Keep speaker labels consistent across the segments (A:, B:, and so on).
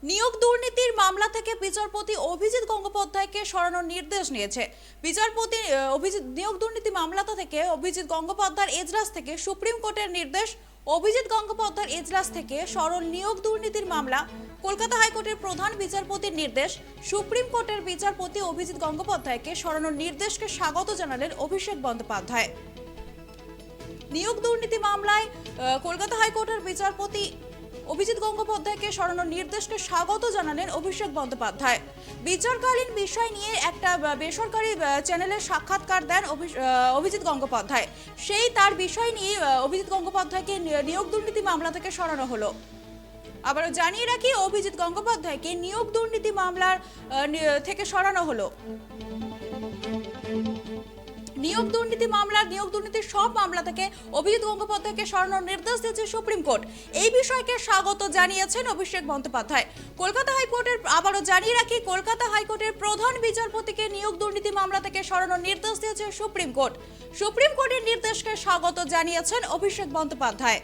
A: নিয়োগ দুর্নীতির মামলা থেকে বিচারপতি অভিজিৎ গঙ্গোপাধ্যায়কে সরানোর নির্দেশ নিয়েছে বিচারপতি। নিয়োগ দুর্নীতি মামলা থেকে অভিজিৎ গঙ্গোপাধ্যায়ের এজলাস থেকে সুপ্রিম কোর্টের নির্দেশ। অভিজিৎ গঙ্গোপাধ্যায়ের এজলাস থেকে সরল নিয়োগ দুর্নীতির মামলা। কলকাতা হাইকোর্টের প্রধান বিচারপতির নির্দেশ। সুপ্রিম কোর্টের বিচারপতি অভিজিৎ গঙ্গোপাধ্যায়কে সরানোর নির্দেশকে স্বাগত জানালেন অভিষেক বন্দ্যোপাধ্যায়। নিয়োগ দুর্নীতি মামলায় কলকাতা হাইকোর্টের বিচারপতি অভিজিৎ গঙ্গোপাধ্যায়কে সরানোর নির্দেশকে স্বাগত জানালেন অভিষেক বন্দ্যোপাধ্যায়। বিচারকালীন বিষয় নিয়ে একটা বেসরকারি চ্যানেলে সাক্ষাৎকার দেন অভিজিৎ গঙ্গোপাধ্যায়। সেই তার বিষয় নিয়ে অভিজিৎ গঙ্গোপাধ্যায়কে নিয়োগ দুর্নীতি মামলা থেকে সরানো হলো। আবারও জানিয়ে রাখি, অভিজিৎ গঙ্গোপাধ্যায়কে নিয়োগ দুর্নীতি মামলার থেকে সরানো হলো। নিয়োগ দুর্নীতির সব মামলা থেকে অভিজিৎ গঙ্গোপাধ্যায়কে সরানোর নির্দেশ দিয়েছে সুপ্রিম কোর্ট। এই বিষয়কে স্বাগত জানিয়েছেন অভিষেক বন্দ্যোপাধ্যায়। কলকাতা হাইকোর্টের আবারও জানিয়ে রাখি, কলকাতা হাইকোর্টের প্রধান বিচারপতিকে নিয়োগ দুর্নীতি মামলা থেকে সরানোর নির্দেশ দিয়েছে সুপ্রিম কোর্ট। সুপ্রিম কোর্টের নির্দেশকে স্বাগত জানিয়েছেন অভিষেক বন্দ্যোপাধ্যায়।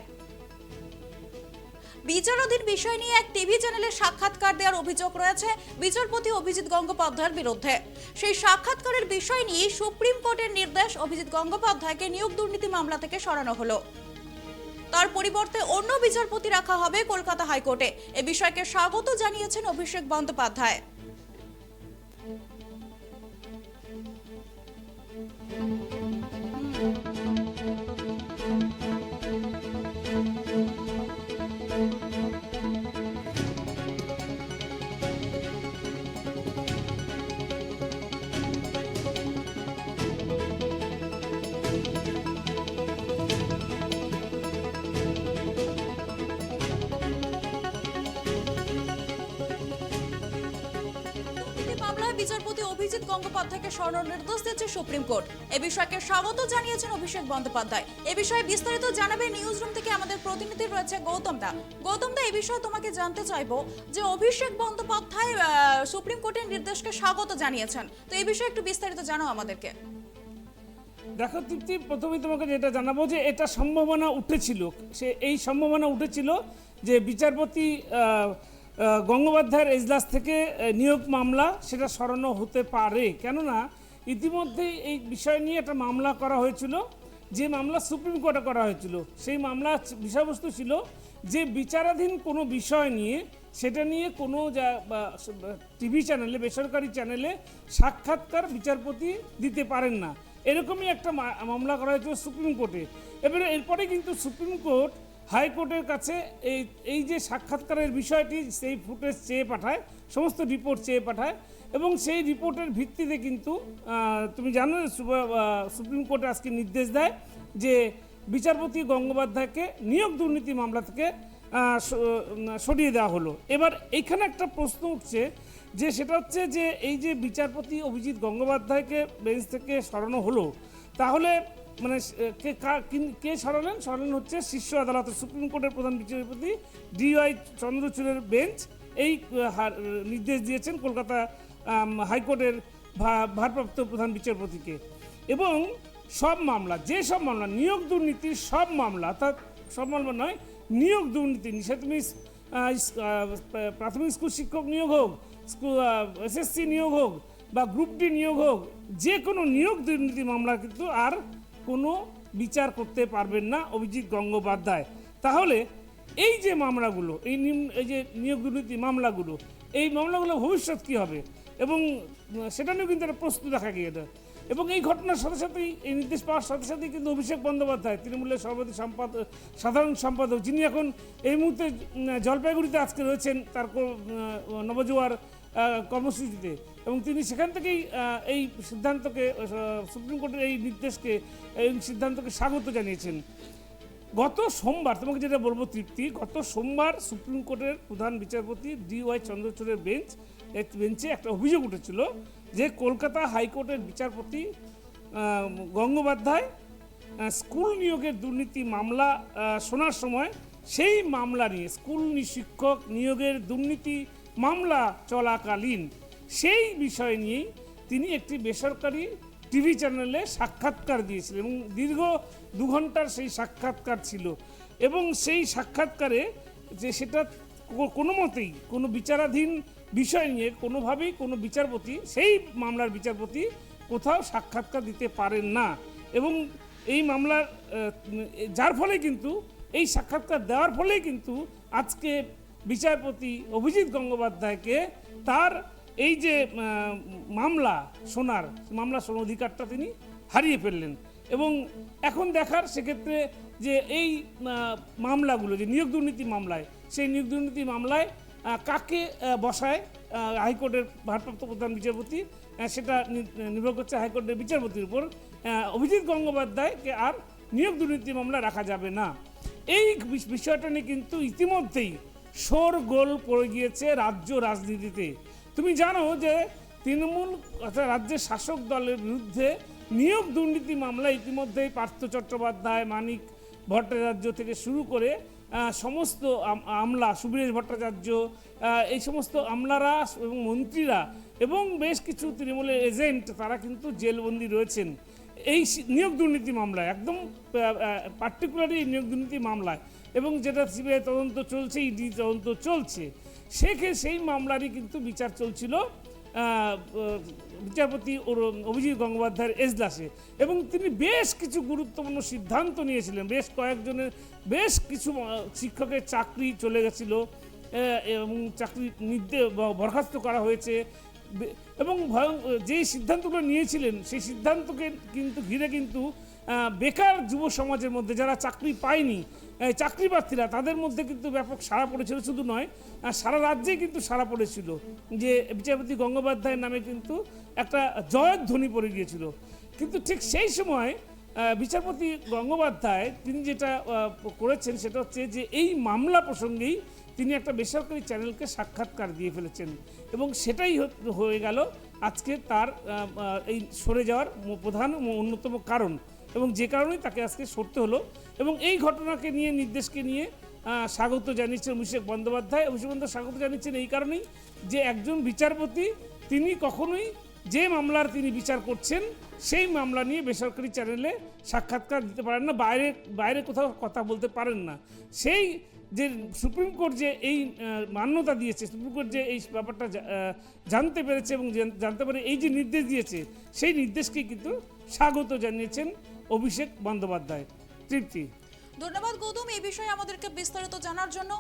A: বিচারাধীন বিষয় নিয়ে এক টিভি চ্যানেলে সাক্ষাৎকার দেওয়ার অভিযোগ রয়েছে বিচারপতি অভিজিৎ গঙ্গোপাধ্যায়ের বিরুদ্ধে। সেই সাক্ষাৎকারের বিষয় নিয়ে সুপ্রিম কোর্টের নির্দেশ, অভিজিৎ গঙ্গোপাধ্যায়কে নিয়োগ দুর্নীতি মামলা থেকে সরানো হলো। তার পরিবর্তে অন্য বিচারপতি রাখা হবে কলকাতা হাইকোর্টে। এ বিষয়কে স্বাগত জানিয়েছেন অভিষেক বন্দ্যোপাধ্যায়। বিচারপতি অভিজিৎ গঙ্গোপাধ্যায়কে সরানোর নির্দেশ দিয়েছে সুপ্রিম কোর্ট। এ বিষয়কে স্বাগত জানিয়েছেন অভিষেক বন্দ্যোপাধ্যায়। এ বিষয়ে বিস্তারিত জানাবে নিউজ রুম থেকে আমাদের প্রতিনিধি রয়েছে গৌতম দা। গৌতম দা, এই বিষয়ে তোমাকে জানতে চাইবো যে অভিষেক বন্দ্যোপাধ্যায় সুপ্রিম কোর্টের নির্দেশকে স্বাগত জানিয়েছেন, তো এই বিষয়ে একটু বিস্তারিত জানাও আমাদেরকে।
B: দেখো তৃপ্তি, প্রথমেই তোমাকে যেটা জানাবো যে এটা সম্ভাবনা উঠেছিল, এই সম্ভাবনা উঠেছিল যে বিচারপতি গঙ্গোপাধ্যায়ের এজলাস থেকে নিয়োগ মামলা সেটা সরানো হতে পারে। কেননা ইতিমধ্যেই এই বিষয় নিয়ে একটা মামলা করা হয়েছিল, যে মামলা সুপ্রিম কোর্টে করা হয়েছিল। সেই মামলার বিষয়বস্তু ছিল যে বিচারাধীন কোনো বিষয় নিয়ে সেটা নিয়ে কোনো টিভি চ্যানেলে, বেসরকারি চ্যানেলে সাক্ষাৎকার বিচারপতি দিতে পারেন না, এরকমই একটা মামলা করা হয়েছিল সুপ্রিম কোর্টে। এবারে এরপরে কিন্তু সুপ্রিম কোর্ট হাইকোর্টের কাছে এই যে সাক্ষাৎকারের বিষয়টি, সেই ফুটেজ চেয়ে পাঠায়, সমস্ত রিপোর্ট চেয়ে পাঠায়, এবং সেই রিপোর্টের ভিত্তিতে কিন্তু তুমি জানো সুপ্রিম কোর্ট আজকে নির্দেশ দেয় যে বিচারপতি গঙ্গোপাধ্যায়কে নিয়োগ দুর্নীতি মামলা থেকে সরিয়ে দেওয়া হলো। এবার এইখানে একটা প্রশ্ন উঠছে যে সেটা হচ্ছে যে এই যে বিচারপতি অভিজিৎ গঙ্গোপাধ্যায়কে বেঞ্চ থেকে সরানো হলো, তাহলে মানে কে সরালেন হচ্ছে শীর্ষ আদালতের সুপ্রিম কোর্টের প্রধান বিচারপতি DY চন্দ্রচূড়ের বেঞ্চ এই নির্দেশ দিয়েছেন কলকাতা হাইকোর্টের ভারপ্রাপ্ত প্রধান বিচারপতিকে। এবং সব মামলা, যেসব মামলা নিয়োগ দুর্নীতির সব মামলা, অর্থাৎ সব মামলা নয়, নিয়োগ দুর্নীতি, সে তুমি প্রাথমিক স্কুল শিক্ষক নিয়োগ হোক, SSC নিয়োগ হোক বা গ্রুপ ডি নিয়োগ হোক, যে কোনো নিয়োগ দুর্নীতি মামলা কিন্তু আর কোনো বিচার করতে পারবেন না অভিজিৎ গঙ্গোপাধ্যায়। তাহলে এই যে মামলাগুলো, এই যে নিয়োগ দুর্নীতি মামলাগুলো, এই মামলাগুলো ভবিষ্যৎ কী হবে, এবং সেটা নিয়েও কিন্তু একটা প্রশ্ন দেখা গিয়েছে। এবং এই ঘটনার সাথে সাথেই, এই নির্দেশ পাওয়ার সাথে সাথেই কিন্তু অভিষেক বন্দ্যোপাধ্যায়, তৃণমূলের সভাপতি সাধারণ সম্পাদক, যিনি এখন এই মুহূর্তে জলপাইগুড়িতে আজকে রয়েছেন তার নবজোয়ার কর্মসূচিতে, এবং তিনি সেখান থেকেই এই সিদ্ধান্তকে, সুপ্রিম কোর্টের এই নির্দেশকে, এই সিদ্ধান্তকে স্বাগত জানিয়েছেন। গত সোমবার, তোমাকে যেটা বলবো তৃপ্তি, গত সোমবার সুপ্রিম কোর্টের প্রধান বিচারপতি DY চন্দ্রচূড়ের বেঞ্চে একটা অভিযোগ উঠেছিল যে কলকাতা হাইকোর্টের বিচারপতি গঙ্গোপাধ্যায় স্কুল নিয়োগের দুর্নীতি মামলা শোনার সময় সেই মামলা নিয়ে, স্কুল শিক্ষক নিয়োগের দুর্নীতি মামলা চলাকালীন সেই বিষয় নিয়েই তিনি একটি বেসরকারি টিভি চ্যানেলে সাক্ষাৎকার দিয়েছিলেন, এবং দীর্ঘ 2 ঘন্টার সেই সাক্ষাৎকার ছিল। এবং সেই সাক্ষাৎকারে যে সেটা কোনো মতেই কোনো বিচারাধীন বিষয় নিয়ে কোনোভাবেই কোনো বিচারপতি সেই মামলার বিচারপতি কোথাও সাক্ষাৎকার দিতে পারেন না। এবং এই মামলার যার ফলে কিন্তু এই সাক্ষাৎকার দেওয়ার ফলেই কিন্তু আজকে বিচারপতি অভিজিৎ গঙ্গোপাধ্যায়কে তার এই যে মামলা শোনার অধিকারটা তিনি হারিয়ে ফেললেন। এবং এখন দেখার সেক্ষেত্রে যে এই মামলাগুলো যে নিয়োগ দুর্নীতি মামলায়, সেই নিয়োগ দুর্নীতি মামলায় কাকে বসায় হাইকোর্টের ভারপ্রাপ্ত প্রধান বিচারপতি, সেটা নির্ভর করছে হাইকোর্টের বিচারপতির উপর। অভিজিৎ গঙ্গোপাধ্যায়কে আর নিয়োগ দুর্নীতি মামলা রাখা যাবে না। এই বিষয়টা নিয়ে কিন্তু ইতিমধ্যেই শোরগোল পড়ে গিয়েছে রাজ্য রাজনীতিতে। তুমি জানো যে তৃণমূল অর্থাৎ রাজ্যের শাসক দলের বিরুদ্ধে নিয়োগ দুর্নীতি মামলা ইতিমধ্যেই পার্থ চট্টোপাধ্যায়, মানিক ভট্টাচার্য থেকে শুরু করে সমস্ত আমলা, সুবীরেশ ভট্টাচার্য, এই সমস্ত আমলারা এবং মন্ত্রীরা এবং বেশ কিছু তৃণমূলের এজেন্ট তারা কিন্তু জেলবন্দি রয়েছেন এই নিয়োগ দুর্নীতি মামলায়, একদম পার্টিকুলারলি নিয়োগ দুর্নীতি মামলায়। এবং যেটা সিবিআই তদন্ত চলছে, ইডি তদন্ত চলছে, সেই মামলারই কিন্তু বিচার চলছিল বিচারপতি অভিজিৎ গঙ্গোপাধ্যায়ের এজলাসে। এবং তিনি বেশ কিছু গুরুত্বপূর্ণ সিদ্ধান্ত নিয়েছিলেন। বেশ কিছু শিক্ষকের চাকরি চলে গেছিল এবং চাকরি বরখাস্ত করা হয়েছে। এবং যেই সিদ্ধান্তগুলো নিয়েছিলেন সেই সিদ্ধান্তকে কিন্তু ঘিরে কিন্তু বেকার যুব সমাজের মধ্যে যারা চাকরি পায়নি, চাকরি প্রার্থীরা, তাদের মধ্যে কিন্তু ব্যাপক সাড়া পড়েছিল। শুধু নয়, সারা রাজ্যেই কিন্তু সাড়া পড়েছিল যে বিচারপতি গঙ্গোপাধ্যায়ের নামে কিন্তু একটা জয়ধ্বনি পড়ে গিয়েছিল। কিন্তু ঠিক সেই সময় বিচারপতি গঙ্গোপাধ্যায় তিনি যেটা করেছেন সেটা হচ্ছে যে এই মামলা প্রসঙ্গেই তিনি একটা বেসরকারি চ্যানেলকে সাক্ষাৎকার দিয়ে ফেলেছেন। এবং সেটাই হয়ে গেল আজকে তার এই সরে যাওয়ার প্রধান অন্যতম কারণ, এবং যে কারণেই তাকে আজকে সরতে হলো। এবং এই ঘটনাকে নিয়ে, নির্দেশকে নিয়ে স্বাগত জানিয়েছেন অভিষেক বন্দ্যোপাধ্যায়। স্বাগত জানিয়েছেন এই কারণেই যে একজন বিচারপতি তিনি কখনোই যে মামলার তিনি বিচার করছেন সেই মামলা নিয়ে বেসরকারি চ্যানেলে সাক্ষাৎকার দিতে পারেন না, বাইরে কোথাও কথা বলতে পারেন না। সেই যে সুপ্রিম কোর্ট যে এই মান্যতা দিয়েছে, সুপ্রিম কোর্ট যে এই ব্যাপারটা জানতে পেরেছে এবং জানতে পারে এই যে নির্দেশ দিয়েছে, সেই নির্দেশকে কিন্তু স্বাগত জানিয়েছেন অভিষেক বন্দ্যোপাধ্যায়। তৃপ্তি,
A: ধন্যবাদ গৌতম এই বিষয়ে আমাদেরকে বিস্তারিত জানার জন্য।